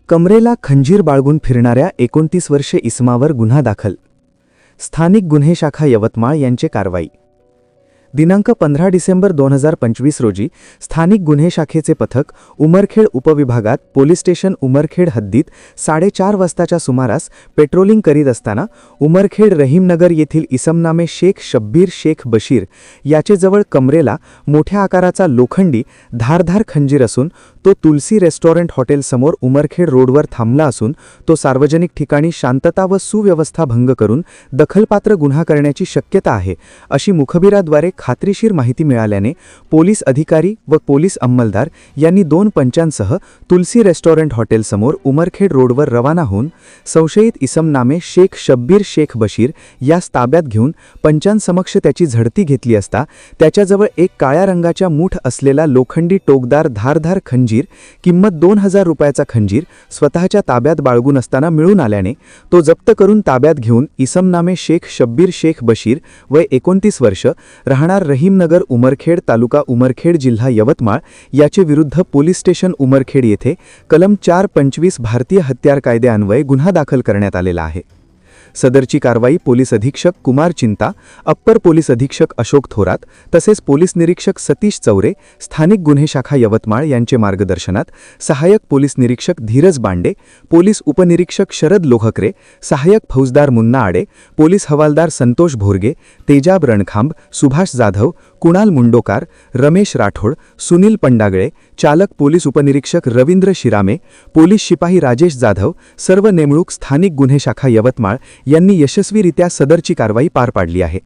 कमरेला खंजीर बाळगून फिरणाऱ्या 29 वर्षे इसमावर गुन्हा दाखल. स्थानिक गुन्हे शाखा यवतमाळ यांचे कारवाई. दिनांक 15 डिसेंबर 2025 रोजी स्थानिक गुन्हे शाखेचे पथक उमरखेड उपविभागात पोलीस स्टेशन उमरखेड हद्दीत 4:30 वाजताच्या सुमारास पेट्रोलिंग करीत असताना उमरखेड रहीमनगर येथील इसमनामे शेख शब्बीर शेख बशीर याचेजवळ कमरेला मोठ्या आकाराचा लोखंडी धारधार खंजीर असून तो तुलसी रेस्टॉरंट हॉटेलसमोर उमरखेड रोडवर थांबला असून तो सार्वजनिक ठिकाणी शांतता व सुव्यवस्था भंग करून दखलपात्र गुन्हा करण्याची शक्यता आहे अशी मुखबिराद्वारे खात्रीशीर माहिती मिळाल्याने पोलीस अधिकारी व पोलीस अंमलदार यांनी 2 पंचांसह तुलसी रेस्टॉरंट हॉटेलसमोर उमरखेड रोडवर रवाना होऊन संशयित इसमनामे शेख शब्बीर शेख बशीर यास ताब्यात घेऊन पंचांसमक्ष त्याची झडती घेतली असता त्याच्याजवळ एक काळ्या रंगाच्या मूठ असलेला लोखंडी टोकदार धारधार खंजीर किंमत 2000 रुपयाचा खंजीर स्वतःच्या ताब्यात बाळगून असताना मिळून आल्याने तो जप्त करून ताब्यात घेऊन इसमनामे शेख शब्बीर शेख बशीर वय 29 वर्ष राहणार रहीमनगर उमरखेड तालुका उमरखेड जिल्हा यवतमाळ याचे विरुद्ध पोलीस स्टेशन उमरखेड येथे कलम 425 भारतीय हत्यार कायद्यान्वये गुन्हा दाखल करण्यात आलेला आहे. सदरची कारवाई पोलीस अधीक्षक कुमार चिंता, अप्पर पोलीस अधीक्षक अशोक थोरात तसेच पोलीस निरीक्षक सतीश चौरे, स्थानिक गुन्हे शाखा यवतमाळ यांचे मार्गदर्शनात सहाय्यक पोलीस निरीक्षक धीरज बांडे, पोलीस उपनिरीक्षक शरद लोहकरे, सहाय्यक फौजदार मुन्ना आडे, पोलीस हवालदार संतोष भोरगे, तेजाब रणखांब, सुभाष जाधव, कुणाल मुंडोकार, रमेश राठोड, सुनील पंडागळे, चालक पोलीस उपनिरीक्षक रवींद्र शिरामे, पोलीस शिपाई राजेश जाधव सर्व नेमणूक स्थानिक गुन्हे शाखा यवतमाळ यांनी यशस्वीरित्या सदरची कारवाई पार पाडली आहे.